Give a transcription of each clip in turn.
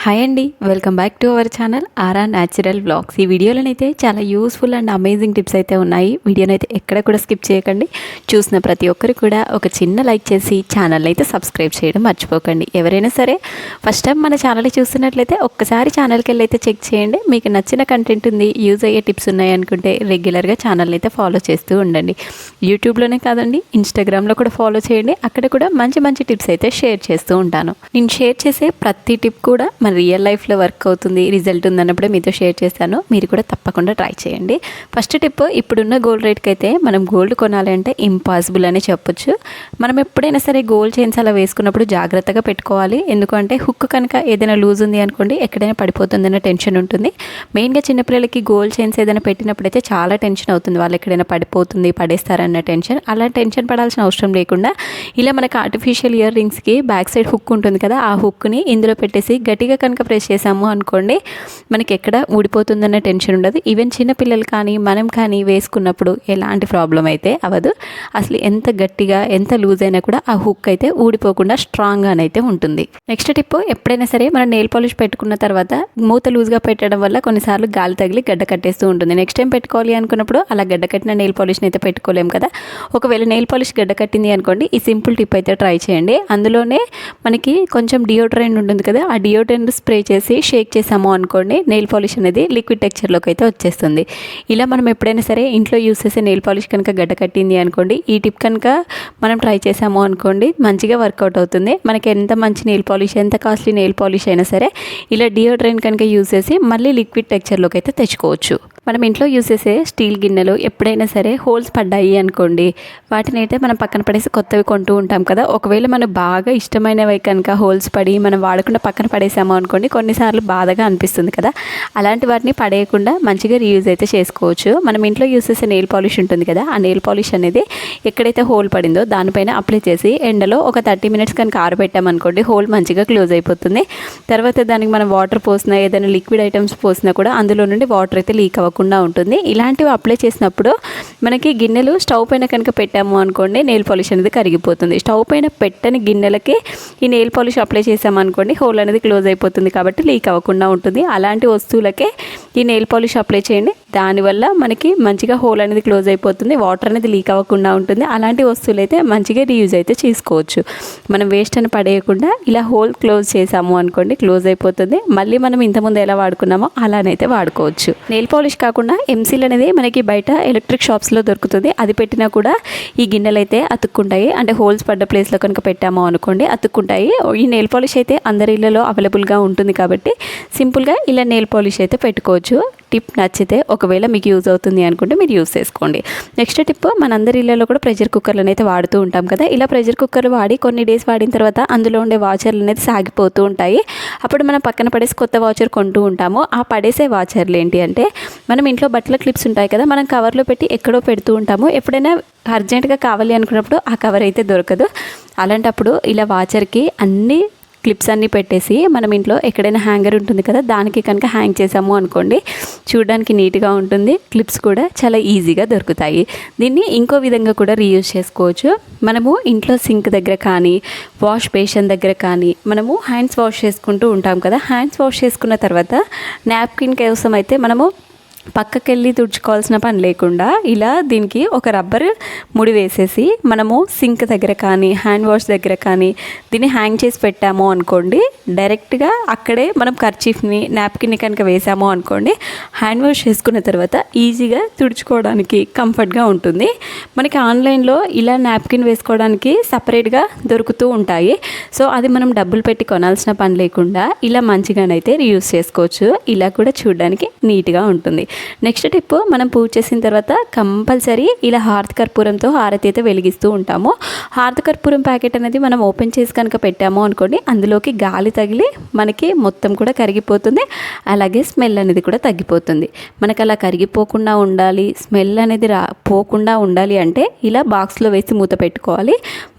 Hi అండి, welcome back to our channel aura natural vlogs. ఈ వీడియోలోనైతే చాలా యూస్ఫుల్ అండ్ అమేజింగ్ టిప్స్ అయితే ఉన్నాయి. వీడియోని అయితే ఎక్కడ కూడా స్కిప్ చేయకండి. చూసిన ప్రతి ఒక్కరు కూడా ఒక చిన్న లైక్ చేసి ఛానల్ని అయితే సబ్స్క్రైబ్ చేయడం మర్చిపోకండి. ఎవరైనా సరే ఫస్ట్ టైం మన ఛానల్ని చూస్తున్నట్లయితే ఒక్కసారి ఛానల్కి వెళ్ళి అయితే చెక్ చేయండి. మీకు నచ్చిన కంటెంట్ ఉంది, యూజ్ అయ్యే టిప్స్ ఉన్నాయి అనుకుంటే రెగ్యులర్గా ఛానల్ని అయితే ఫాలో చేస్తూ ఉండండి. యూట్యూబ్లోనే కాదండి, ఇన్స్టాగ్రామ్లో కూడా ఫాలో చేయండి. అక్కడ కూడా మంచి మంచి టిప్స్ అయితే షేర్ చేస్తూ ఉంటాను. నేను షేర్ చేసే ప్రతి టిప్ కూడా మన రియల్ లైఫ్లో వర్క్ అవుతుంది, రిజల్ట్ ఉందన్నప్పుడే మీతో షేర్ చేస్తాను. మీరు కూడా తప్పకుండా ట్రై చేయండి. ఫస్ట్ టిప్, ఇప్పుడున్న గోల్డ్ రేట్కి అయితే మనం గోల్డ్ కొనాలి అంటే ఇంపాసిబుల్ అని చెప్పొచ్చు. మనం ఎప్పుడైనా సరే గోల్డ్ చైన్స్ అలా వేసుకున్నప్పుడు జాగ్రత్తగా పెట్టుకోవాలి. ఎందుకంటే హుక్ కనుక ఏదైనా లూజ్ ఉంది అనుకోండి, ఎక్కడైనా పడిపోతుందన్న టెన్షన్ ఉంటుంది. మెయిన్గా చిన్నపిల్లలకి గోల్డ్ చైన్స్ ఏదైనా పెట్టినప్పుడైతే చాలా టెన్షన్ అవుతుంది. వాళ్ళు ఎక్కడైనా పడిపోతుంది, పడేస్తారన్న టెన్షన్. అలా టెన్షన్ పడాల్సిన అవసరం లేకుండా ఇలా మనకు ఆర్టిఫిషియల్ ఇయర్ రింగ్స్కి బ్యాక్ సైడ్ హుక్ ఉంటుంది కదా, ఆ హుక్ని ఇందులో పెట్టేసి గట్టిగా కనుక ప్రెస్ చేసాము అనుకోండి, మనకి ఎక్కడ ఊడిపోతుందన్న టెన్షన్ ఉండదు. ఈవెన్ చిన్నపిల్లలు కానీ మనం కానీ వేసుకున్నప్పుడు ఎలాంటి ప్రాబ్లం అయితే అవ్వదు. అసలు ఎంత గట్టిగా ఎంత లూజ్ అయినా కూడా ఆ హుక్ అయితే ఊడిపోకుండా స్ట్రాంగ్గానైతే ఉంటుంది. నెక్స్ట్ టిప్, ఎప్పుడైనా సరే మనం నెయిల్ పాలిష్ పెట్టుకున్న తర్వాత మూత లూజ్గా పెట్టడం వల్ల కొన్నిసార్లు గాలి తగిలి గడ్డ కట్టేస్తూ ఉంటుంది. నెక్స్ట్ టైం పెట్టుకోవాలి అనుకున్నప్పుడు అలా గడ్డ కట్టిన నెయిల్ పాలిష్ని అయితే పెట్టుకోలేము కదా. ఒకవేళ నెయిల్ పాలిష్ గడ్డ కట్టింది అనుకోండి, ఈ సింపుల్ టిప్ అయితే ట్రై చేయండి. అందులోనే మనకి కొంచెం డియోడ్రెంట్ ఉంటుంది కదా, ఆ డియోడ్రెంట్ స్ప్రే చేసి షేక్ చేసాము అనుకోండి, నెయిల్ పాలిష్ అనేది లిక్విడ్ టెక్స్చర్లోకి అయితే వచ్చేస్తుంది. ఇలా మనం ఎప్పుడైనా సరే ఇంట్లో యూస్ చేసే నెయిల్ పాలిష్ కనుక గడ్డ కట్టింది అనుకోండి, ఈ టిప్ కనుక మనం ట్రై చేసాము అనుకోండి, మంచిగా వర్కౌట్ అవుతుంది. మనకి ఎంత మంచి నెయిల్ పాలిష్, ఎంత కాస్ట్లీ నెయిల్ పాలిష్ అయినా సరే ఇలా డియోడ్రెంట్ కనుక యూస్ చేసి మళ్ళీ లిక్విడ్ టెక్స్చర్లోకి అయితే తెచ్చుకోవచ్చు. మనం ఇంట్లో యూస్ చేసే స్టీల్ గిన్నెలు ఎప్పుడైనా సరే హోల్స్ పడ్డాయి అనుకోండి, వాటిని అయితే మనం పక్కన పడేసి కొత్తవి కొంటూ ఉంటాం కదా. ఒకవేళ మనకు బాగా ఇష్టమైనవి కనుక హోల్స్ పడి మనం వాడకుండా పక్కన పడేసాము అనుకోండి, కొన్నిసార్లు బాధగా అనిపిస్తుంది కదా. అలాంటి వాటిని పడేయకుండా మంచిగా రీయూజ్ అయితే చేసుకోవచ్చు. మనం ఇంట్లో యూస్ చేసే నెయిల్ పాలిష్ ఉంటుంది కదా, ఆ నెయిల్ పాలిష్ అనేది ఎక్కడైతే హోల్ పడిందో దానిపైన అప్లై చేసి ఎండలో ఒక 30 మినిట్స్ కనుక ఆరబెట్టామనుకోండి, హోల్ మంచిగా క్లోజ్ అయిపోతుంది. తర్వాత దానికి మనం వాటర్ పోసినా ఏదైనా లిక్విడ్ ఐటమ్స్ పోసినా కూడా అందులో నుండి వాటర్ అయితే లీక్ అవ్వకుండా ఉంటుంది. ఇలాంటివి అప్లై చేసినప్పుడు మనకి గిన్నెలు స్టవ్ పైన కనుక పెట్టాము అనుకోండి, నెయిల్ పాలిష్ అనేది కరిగిపోతుంది. స్టవ్ పైన పెట్టని గిన్నెలకి ఈ నెయిల్ పాలిష్ అప్లై చేసామనుకోండి, హోల్ అనేది క్లోజ్ అయిపోతుంది కాబట్టి లీక్ అవ్వకుండా ఉంటుంది. అలాంటి వస్తువులకే ఈ నెయిల్ పాలిష్ అప్లై చేయండి. దానివల్ల మనకి మంచిగా హోల్ అనేది క్లోజ్ అయిపోతుంది, వాటర్ అనేది లీక్ అవ్వకుండా ఉంటుంది. అలాంటి వస్తువులు అయితే మంచిగా రీయూజ్ అయితే చేసుకోవచ్చు. మనం వేస్ట్ అని పడేయకుండా ఇలా హోల్ క్లోజ్ చేసాము అనుకోండి, క్లోజ్ అయిపోతుంది. మళ్ళీ మనం ఇంతకుముందు ఎలా వాడుకున్నామో అలానైతే వాడుకోవచ్చు. నెయిల్ పాలిష్ కాకుండా ఎంసీల్ అనేది మనకి బయట ఎలక్ట్రిక్ షాప్స్లో దొరుకుతుంది. అది పెట్టినా కూడా ఈ గిన్నెలు అయితే అతుక్కుంటాయి. అంటే హోల్స్ పడ్డ ప్లేస్లో కనుక పెట్టాము అనుకోండి అతుక్కుంటాయి. ఈ నెయిల్ పాలిష్ అయితే అందరి ఇళ్ళలో అవైలబుల్గా ఉంటుంది కాబట్టి సింపుల్గా ఇలా నెయిల్ పాలిష్ అయితే పెట్టుకోవచ్చు. టిప్ నచ్చితే ఒకవేళ మీకు యూజ్ అవుతుంది అనుకుంటే మీరు యూజ్ చేసుకోండి. నెక్స్ట్ టిప్, మనందరి ఇళ్ళలో కూడా ప్రెషర్ కుక్కర్లను అయితే వాడుతూ ఉంటాం కదా. ఇలా ప్రెషర్ కుక్కర్ వాడి కొన్ని డేస్ వాడిన తర్వాత అందులో ఉండే వాచర్లు అనేది సాగిపోతూ ఉంటాయి. అప్పుడు మనం పక్కన పడేసి కొత్త వాచర్ కొంటూ ఉంటాము. ఆ పడేసే వాచర్లు ఏంటి అంటే, మనం ఇంట్లో బట్టల క్లిప్స్ ఉంటాయి కదా, మనం కవర్లో పెట్టి ఎక్కడో పెడుతూ ఉంటాము. ఎప్పుడైనా అర్జెంటుగా కావాలి అనుకున్నప్పుడు ఆ కవర్ అయితే దొరకదు. అలాంటప్పుడు ఇలా వాచర్కి అన్ని క్లిప్స్ అన్నీ పెట్టేసి మనం ఇంట్లో ఎక్కడైనా హ్యాంగర్ ఉంటుంది కదా, దానికి కనుక హ్యాంగ్ చేసాము అనుకోండి, చూడడానికి నీట్గా ఉంటుంది. క్లిప్స్ కూడా చాలా ఈజీగా దొరుకుతాయి. దీన్ని ఇంకో విధంగా కూడా రీయూజ్ చేసుకోవచ్చు. మనము ఇంట్లో సింక్ దగ్గర కానీ వాష్ బేసిన్ దగ్గర కానీ మనము హ్యాండ్స్ వాష్ చేసుకుంటూ ఉంటాం కదా. హ్యాండ్స్ వాష్ చేసుకున్న తర్వాత నాప్కిన్ కోసం అయితే మనము పక్కకెళ్ళి తుడుచుకోవాల్సిన పని లేకుండా ఇలా దీనికి ఒక రబ్బర్ ముడి వేసేసి మనము సింక్ దగ్గర కానీ హ్యాండ్ వాష్ దగ్గర కానీ దీన్ని హ్యాంగ్ చేసి పెట్టాము అనుకోండి, డైరెక్ట్గా అక్కడే మనం కర్చీఫ్ని నాప్కిన్ని కనుక వేసాము అనుకోండి, హ్యాండ్ వాష్ చేసుకున్న తర్వాత ఈజీగా తుడుచుకోవడానికి కంఫర్ట్గా ఉంటుంది. మనకి ఆన్లైన్లో ఇలా నాప్కిన్ వేసుకోవడానికి సపరేట్గా దొరుకుతూ ఉంటాయి. సో అది మనం డబ్బులు పెట్టి కొనాల్సిన పని లేకుండా ఇలా మంచిగానైతే రీయూజ్ చేసుకోవచ్చు. ఇలా కూడా చూడడానికి నీట్గా ఉంటుంది. నెక్స్ట్ టిప్, మనం పూజ చేసిన తర్వాత కంపల్సరీ ఇలా హారతి కర్పూరంతో హారతి అయితే వెలిగిస్తూ ఉంటాము. హారతి కర్పూరం ప్యాకెట్ అనేది మనం ఓపెన్ చేసి కనుక పెట్టాము అనుకోండి, అందులోకి గాలి తగిలి మనకి మొత్తం కూడా కరిగిపోతుంది. అలాగే స్మెల్ అనేది కూడా తగ్గిపోతుంది. మనకు అలా కరిగిపోకుండా ఉండాలి, స్మెల్ అనేది పోకుండా ఉండాలి అంటే ఇలా బాక్స్లో వేసి మూత పెట్టుకోవాలి.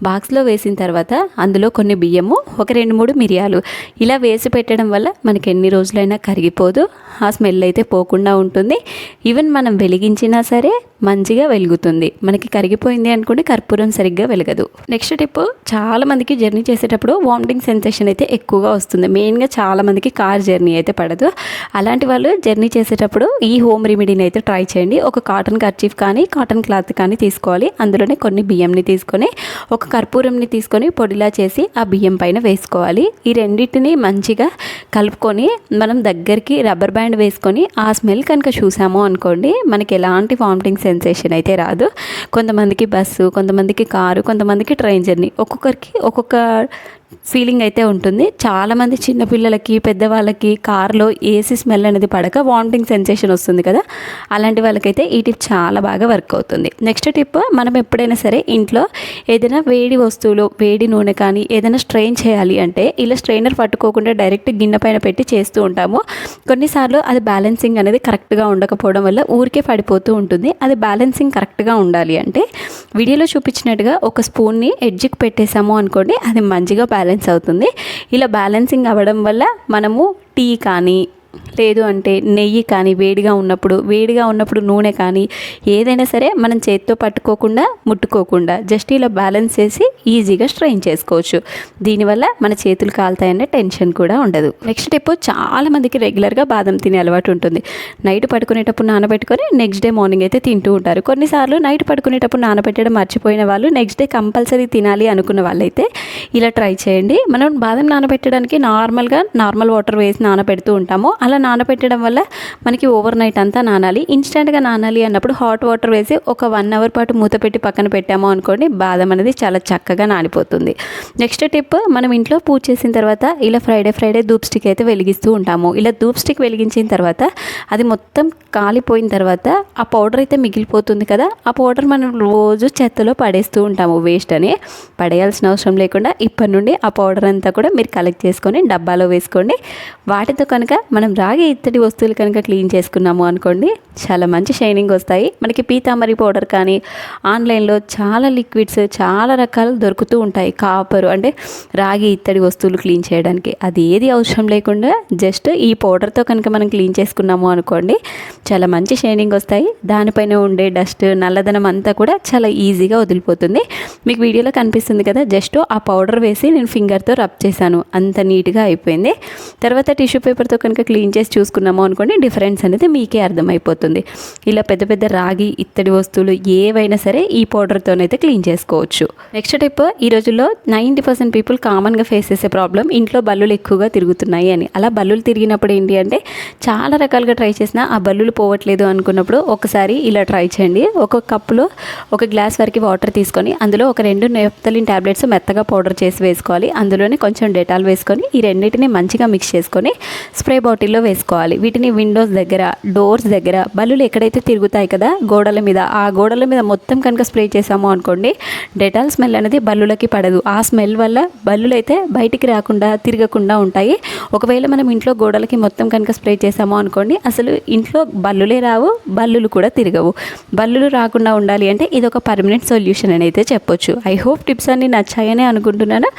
బాక్స్లో వేసిన తర్వాత అందులో కొన్ని బియ్యము, ఒక 2-3 మిరియాలు ఇలా వేసి పెట్టడం వల్ల మనకి ఎన్ని రోజులైనా కరిగిపోదు, ఆ స్మెల్ అయితే పోకుండా ఉంటుంది. ఉంటుంది. ఈవెన్ మనం వెలిగించినా సరే మంచిగా వెలుగుతుంది. మనకి కరిగిపోయింది అనుకోండి కర్పూరం సరిగ్గా వెలగదు. నెక్స్ట్ టిప్, చాలామందికి జర్నీ చేసేటప్పుడు వామిటింగ్ సెన్సేషన్ అయితే ఎక్కువగా వస్తుంది. మెయిన్గా చాలామందికి కార్ జర్నీ అయితే పడదు. అలాంటి వాళ్ళు జర్నీ చేసేటప్పుడు ఈ హోమ్ రెమెడీని అయితే ట్రై చేయండి. ఒక కాటన్ కర్చీఫ్ కానీ కాటన్ క్లాత్ కానీ తీసుకోవాలి. అందులోనే కొన్ని బియ్యంని తీసుకొని ఒక కర్పూరంని తీసుకొని పొడిలా చేసి ఆ బియ్యం పైన వేసుకోవాలి. ఈ రెండింటిని మంచిగా కలుపుకొని మనం దగ్గరికి రబ్బర్ బ్యాండ్ వేసుకొని ఆ స్మెల్ కనుక చూసాము అనుకోండి మనకి ఎలాంటి వామిటింగ్ సెన్సేషన్ అయితే రాదు. కొంతమందికి బస్సు, కొంతమందికి కారు, కొంతమందికి ట్రైన్ జర్నీ, ఒక్కొక్కరికి ఒక్కొక్క ఫీలింగ్ అయితే ఉంటుంది. చాలామంది చిన్నపిల్లలకి పెద్దవాళ్ళకి కార్లో ఏసీ స్మెల్ అనేది పడక వామిటింగ్ సెన్సేషన్ వస్తుంది కదా, అలాంటి వాళ్ళకైతే ఈ టిప్ చాలా బాగా వర్క్ అవుతుంది. నెక్స్ట్ టిప్, మనం ఎప్పుడైనా సరే ఇంట్లో ఏదైనా వేడి వస్తువులు, వేడి నూనె కానీ ఏదైనా స్ట్రెయిన్ చేయాలి అంటే ఇలా స్ట్రెయినర్ పట్టుకోకుండా డైరెక్ట్ గిన్నె పైన పెట్టి చేస్తూ ఉంటాము. కొన్నిసార్లు అది బ్యాలెన్సింగ్ అనేది కరెక్ట్గా ఉండకపోవడం వల్ల ఊరికే పడిపోతూ ఉంటుంది. అది బ్యాలెన్సింగ్ కరెక్ట్గా ఉండాలి అంటే వీడియోలో చూపించినట్టుగా ఒక స్పూన్ని ఎడ్జ్కి పెట్టేసాము అనుకోండి అది మంచిగా బ్యాలెన్స్ అవుతుంది. ఇలా బ్యాలెన్సింగ్ అవ్వడం వల్ల మనము టీ కానీ లేదు అంటే నెయ్యి కానీ వేడిగా ఉన్నప్పుడు నూనె కానీ ఏదైనా సరే మనం చేతితో పట్టుకోకుండా ముట్టుకోకుండా జస్ట్ ఇలా బ్యాలెన్స్ చేసి ఈజీగా స్ట్రెయిన్ చేసుకోవచ్చు. దీనివల్ల మన చేతులు కాలుతాయనే టెన్షన్ కూడా ఉండదు. నెక్స్ట్ టిప్, చాలామందికి రెగ్యులర్గా బాదం తినే అలవాటు ఉంటుంది. నైట్ పడుకునేటప్పుడు నానబెట్టుకొని నెక్స్ట్ డే మార్నింగ్ అయితే తింటూ ఉంటారు. కొన్నిసార్లు నైట్ పడుకునేటప్పుడు నానబెట్టడం మర్చిపోయిన వాళ్ళు నెక్స్ట్ డే కంపల్సరీ తినాలి అనుకున్న వాళ్ళైతే ఇలా ట్రై చేయండి. మనం బాదం నానబెట్టడానికి నార్మల్ వాటర్ వేసి నానబెడుతూ ఉంటాము. అలా నానబెట్టడం వల్ల మనకి ఓవర్ నైట్ అంతా నానాలి. ఇన్స్టెంట్గా నానాలి అన్నప్పుడు హాట్ వాటర్ వేసి ఒక 1 అవర్ పాటు మూత పెట్టి పక్కన పెట్టాము అనుకోండి బాదం అనేది చాలా చక్కగా నానిపోతుంది. నెక్స్ట్ టిప్, మనం ఇంట్లో పూజ చేసిన తర్వాత ఇలా ఫ్రైడే ధూప్ స్టిక్ అయితే వెలిగిస్తూ ఉంటాము. ఇలా ధూప్ స్టిక్ వెలిగించిన తర్వాత అది మొత్తం కాలిపోయిన తర్వాత ఆ పౌడర్ అయితే మిగిలిపోతుంది కదా, ఆ పౌడర్ మనం రోజు చెత్తలో పడేస్తూ ఉంటాము. వేస్ట్ అని పడేయాల్సిన అవసరం లేకుండా ఇప్పటి నుండి ఆ పౌడర్ అంతా కూడా మీరు కలెక్ట్ చేసుకొని డబ్బాలో వేసుకోండి. వాటితో కనుక మనం రాగి ఇత్తడి వస్తువులు కనుక క్లీన్ చేసుకున్నాము అనుకోండి చాలా మంచి షైనింగ్ వస్తాయి. మనకి పీతాంబరి పౌడర్ కానీ ఆన్లైన్లో చాలా లిక్విడ్స్ చాలా రకాలు దొరుకుతూ ఉంటాయి. కాపరు అంటే రాగి ఇత్తడి వస్తువులు క్లీన్ చేయడానికి అది ఏది అవసరం లేకుండా జస్ట్ ఈ పౌడర్తో కనుక మనం క్లీన్ చేసుకున్నాము అనుకోండి చాలా మంచి షైనింగ్ వస్తాయి. దానిపైన ఉండే డస్ట్ నల్లదనం అంతా కూడా చాలా ఈజీగా వదిలిపోతుంది. మీకు వీడియోలో కనిపిస్తుంది కదా, జస్ట్ ఆ పౌడర్ వేసి నేను ఫింగర్తో రబ్ చేశాను, అంత నీట్గా అయిపోయింది. తర్వాత టిష్యూ పేపర్తో కనుక క్లీన్ చేసి చూసుకున్నాము అనుకోండి డిఫరెన్స్ అనేది మీకే అర్థమైపోతుంది. ఇలా పెద్ద పెద్ద రాగి ఇత్తడి వస్తువులు ఏవైనా సరే ఈ పౌడర్తోనైతే క్లీన్ చేసుకోవచ్చు. నెక్స్ట్ టిప్, ఈ రోజుల్లో 90% పీపుల్ కామన్గా ఫేస్ చేసే ప్రాబ్లం ఇంట్లో బల్లులు ఎక్కువగా తిరుగుతున్నాయి అని. అలా బల్లులు తిరిగినప్పుడు ఏంటి అంటే చాలా రకాలుగా ట్రై చేసినా ఆ బల్లులు పోవట్లేదు అనుకున్నప్పుడు ఒకసారి ఇలా ట్రై చేయండి. ఒక కప్పులో ఒక గ్లాస్ వరకు వాటర్ తీసుకొని అందులో ఒక 2 నెప్తలిన్ టాబ్లెట్స్ మెత్తగా పౌడర్ చేసి వేసుకోవాలి. అందులోనే కొంచెం డెటాల్ వేసుకొని ఈ రెండింటిని మంచిగా మిక్స్ చేసుకొని స్ప్రే బాటిల్లో వేసుకోవాలి. వీటిని విండోస్ దగ్గర, డోర్స్ దగ్గర బల్లులు ఎక్కడైతే తిరుగుతాయి కదా గోడల మీద, ఆ గోడల మీద మొత్తం కనుక స్ప్రే చేసాము అనుకోండి డెటాల్ స్మెల్ అనేది బల్లులకి పడదు. ఆ స్మెల్ వల్ల బల్లులు అయితే బయటికి రాకుండా తిరగకుండా ఉంటాయి. ఒకవేళ మనం ఇంట్లో గోడలకి మొత్తం కనుక స్ప్రే చేసాము అనుకోండి అసలు ఇంట్లో బల్లులే రావు, బల్లులు కూడా తిరగవు. బల్లులు రాకుండా ఉండాలి అంటే ఇది ఒక పర్మనెంట్ సొల్యూషన్ అని అయితే చెప్పొచ్చు. ఐ హోప్ టిప్స్ అన్ని నచ్చాయని అనుకుంటున్నాను.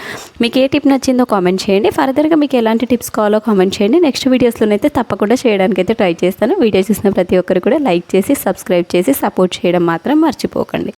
మీకు ఏ టిప్ నచ్చిందో కామెంట్ చేయండి. ఫర్దర్గా మీకు ఎలాంటి టిప్స్ కావాలో కామెంట్ చేయండి. నెక్స్ట్ వీడియోస్లోనైతే తప్పకుండా చేయడానికి అయితే ట్రై చేస్తాను. వీడియో చూసిన ప్రతి ఒక్కరు కూడా లైక్ చేసి సబ్స్క్రైబ్ చేసి సపోర్ట్ చేయడం మాత్రం మర్చిపోకండి.